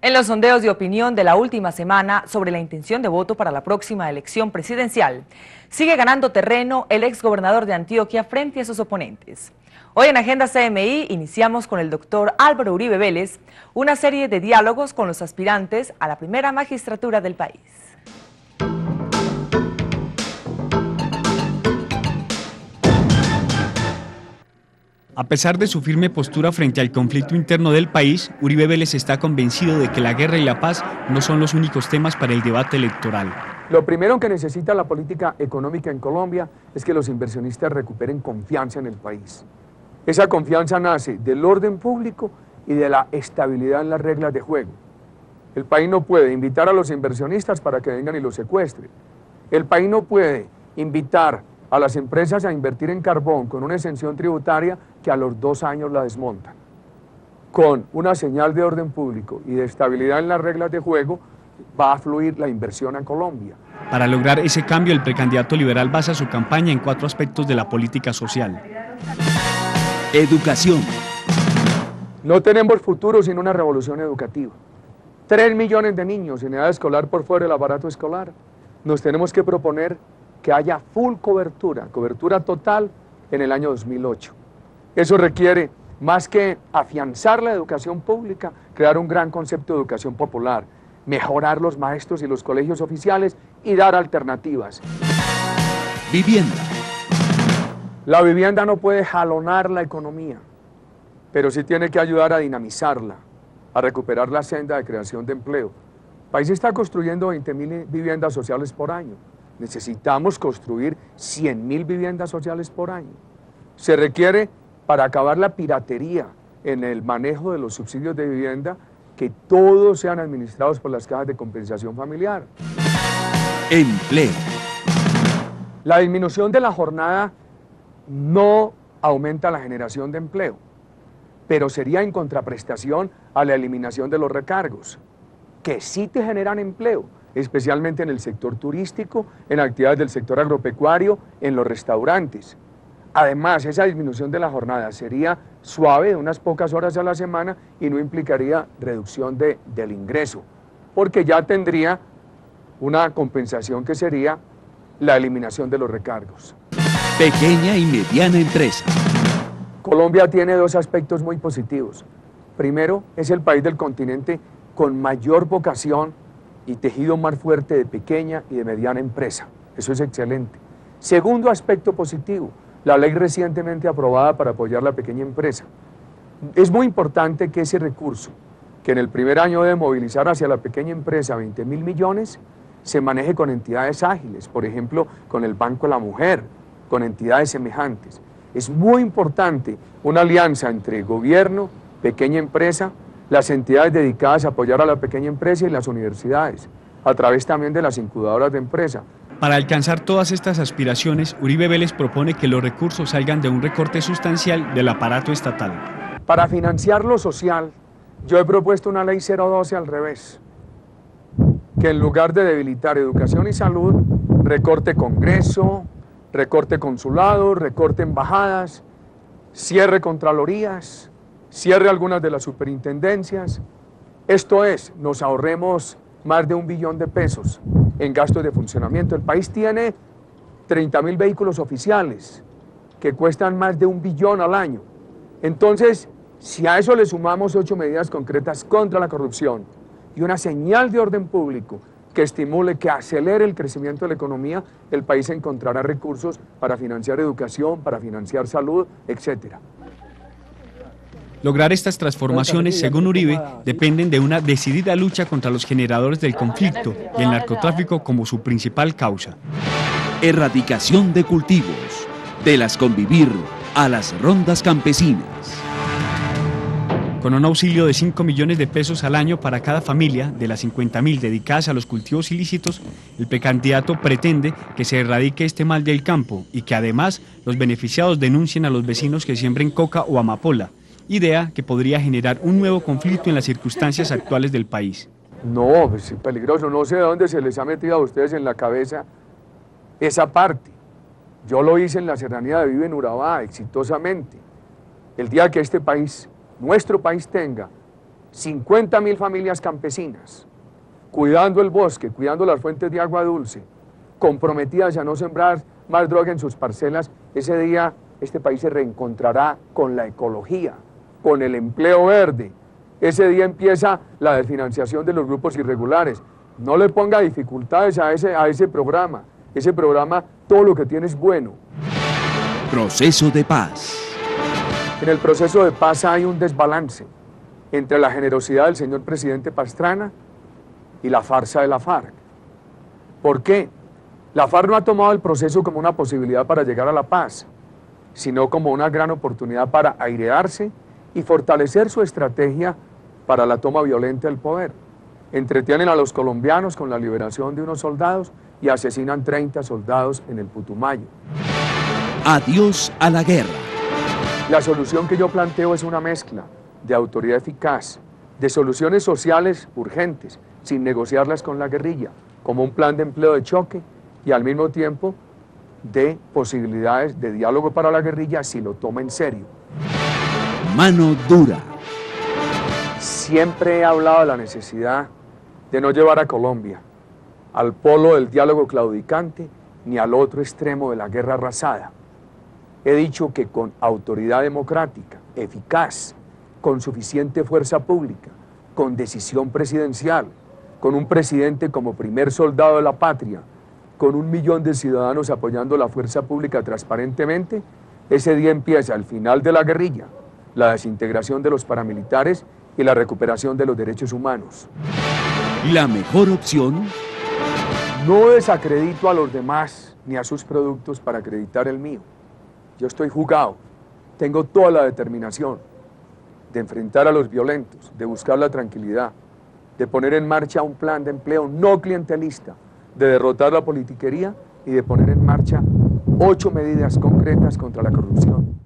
En los sondeos de opinión de la última semana sobre la intención de voto para la próxima elección presidencial, sigue ganando terreno el exgobernador de Antioquia frente a sus oponentes. Hoy en Agenda CMI iniciamos con el doctor Álvaro Uribe Vélez una serie de diálogos con los aspirantes a la primera magistratura del país. A pesar de su firme postura frente al conflicto interno del país, Uribe Vélez está convencido de que la guerra y la paz no son los únicos temas para el debate electoral. Lo primero que necesita la política económica en Colombia es que los inversionistas recuperen confianza en el país. Esa confianza nace del orden público y de la estabilidad en las reglas de juego. El país no puede invitar a los inversionistas para que vengan y los secuestren. El país no puede invitar a las empresas a invertir en carbón con una exención tributaria que a los 2 años la desmontan. Con una señal de orden público y de estabilidad en las reglas de juego, va a fluir la inversión a Colombia. Para lograr ese cambio, el precandidato liberal basa su campaña en 4 aspectos de la política social. Educación. No tenemos futuro sin una revolución educativa. 3 millones de niños en edad escolar por fuera del aparato escolar. Nos tenemos que proponer que haya full cobertura total en el año 2008. Eso requiere, más que afianzar la educación pública, crear un gran concepto de educación popular, mejorar los maestros y los colegios oficiales y dar alternativas. Vivienda. La vivienda no puede jalonar la economía, pero sí tiene que ayudar a dinamizarla, a recuperar la senda de creación de empleo. El país está construyendo 20.000 viviendas sociales por año. Necesitamos construir 100.000 viviendas sociales por año. Se requiere, para acabar la piratería en el manejo de los subsidios de vivienda, que todos sean administrados por las cajas de compensación familiar. Empleo. La disminución de la jornada no aumenta la generación de empleo, pero sería en contraprestación a la eliminación de los recargos, que sí te generan empleo, especialmente en el sector turístico, en actividades del sector agropecuario, en los restaurantes. Además, esa disminución de la jornada sería suave, de unas pocas horas a la semana, y no implicaría reducción del ingreso, porque ya tendría una compensación que sería la eliminación de los recargos. Pequeña y mediana empresa. Colombia tiene 2 aspectos muy positivos. Primero, es el país del continente con mayor vocación y tejido más fuerte de pequeña y de mediana empresa. Eso es excelente. Segundo aspecto positivo, la ley recientemente aprobada para apoyar la pequeña empresa. Es muy importante que ese recurso, que en el primer año debe movilizar hacia la pequeña empresa 20.000 millones, se maneje con entidades ágiles, por ejemplo, con el Banco de la Mujer, con entidades semejantes. Es muy importante una alianza entre gobierno, pequeña empresa, las entidades dedicadas a apoyar a la pequeña empresa y las universidades, a través también de las incubadoras de empresa. Para alcanzar todas estas aspiraciones, Uribe Vélez propone que los recursos salgan de un recorte sustancial del aparato estatal. Para financiar lo social, yo he propuesto una ley 012 al revés, que en lugar de debilitar educación y salud, recorte Congreso, recorte consulados, recorte embajadas, cierre contralorías, cierre algunas de las superintendencias. Esto es, nos ahorremos más de 1 billón de pesos en gastos de funcionamiento. El país tiene 30.000 vehículos oficiales que cuestan más de 1 billón al año. Entonces, si a eso le sumamos 8 medidas concretas contra la corrupción y una señal de orden público que estimule, que acelere el crecimiento de la economía, el país encontrará recursos para financiar educación, para financiar salud, etcétera. Lograr estas transformaciones, según Uribe, dependen de una decidida lucha contra los generadores del conflicto y el narcotráfico como su principal causa. Erradicación de cultivos. De las convivir a las rondas campesinas. Con un auxilio de 5 millones de pesos al año para cada familia, de las 50.000 dedicadas a los cultivos ilícitos, el precandidato pretende que se erradique este mal del campo y que además los beneficiados denuncien a los vecinos que siembren coca o amapola, idea que podría generar un nuevo conflicto en las circunstancias actuales del país. No, pues es peligroso. No sé de dónde se les ha metido a ustedes en la cabeza esa parte. Yo lo hice en la serranía de Vive en Urabá, exitosamente. El día que este país, nuestro país, tenga 50.000 familias campesinas, cuidando el bosque, cuidando las fuentes de agua dulce, comprometidas a no sembrar más droga en sus parcelas, ese día este país se reencontrará con la ecología, con el empleo verde. Ese día empieza la desfinanciación de los grupos irregulares. No le ponga dificultades a ese programa. Ese programa, todo lo que tiene es bueno. Proceso de paz. En el proceso de paz hay un desbalance entre la generosidad del señor presidente Pastrana y la farsa de la FARC. ¿Por qué? La FARC no ha tomado el proceso como una posibilidad para llegar a la paz, sino como una gran oportunidad para airearse y fortalecer su estrategia para la toma violenta del poder. Entretienen a los colombianos con la liberación de unos soldados y asesinan 30 soldados en el Putumayo. Adiós a la guerra. La solución que yo planteo es una mezcla de autoridad eficaz, de soluciones sociales urgentes, sin negociarlas con la guerrilla, como un plan de empleo de choque y al mismo tiempo de posibilidades de diálogo para la guerrilla si lo toma en serio. Mano dura. Siempre he hablado de la necesidad de no llevar a Colombia al polo del diálogo claudicante ni al otro extremo de la guerra arrasada. He dicho que con autoridad democrática, eficaz, con suficiente fuerza pública, con decisión presidencial, con un presidente como primer soldado de la patria, con 1 millón de ciudadanos apoyando la fuerza pública transparentemente, ese día empieza el final de la guerrilla, la desintegración de los paramilitares y la recuperación de los derechos humanos. La mejor opción. No desacredito a los demás ni a sus productos para acreditar el mío. Yo estoy jugado, tengo toda la determinación de enfrentar a los violentos, de buscar la tranquilidad, de poner en marcha un plan de empleo no clientelista, de derrotar la politiquería y de poner en marcha 8 medidas concretas contra la corrupción.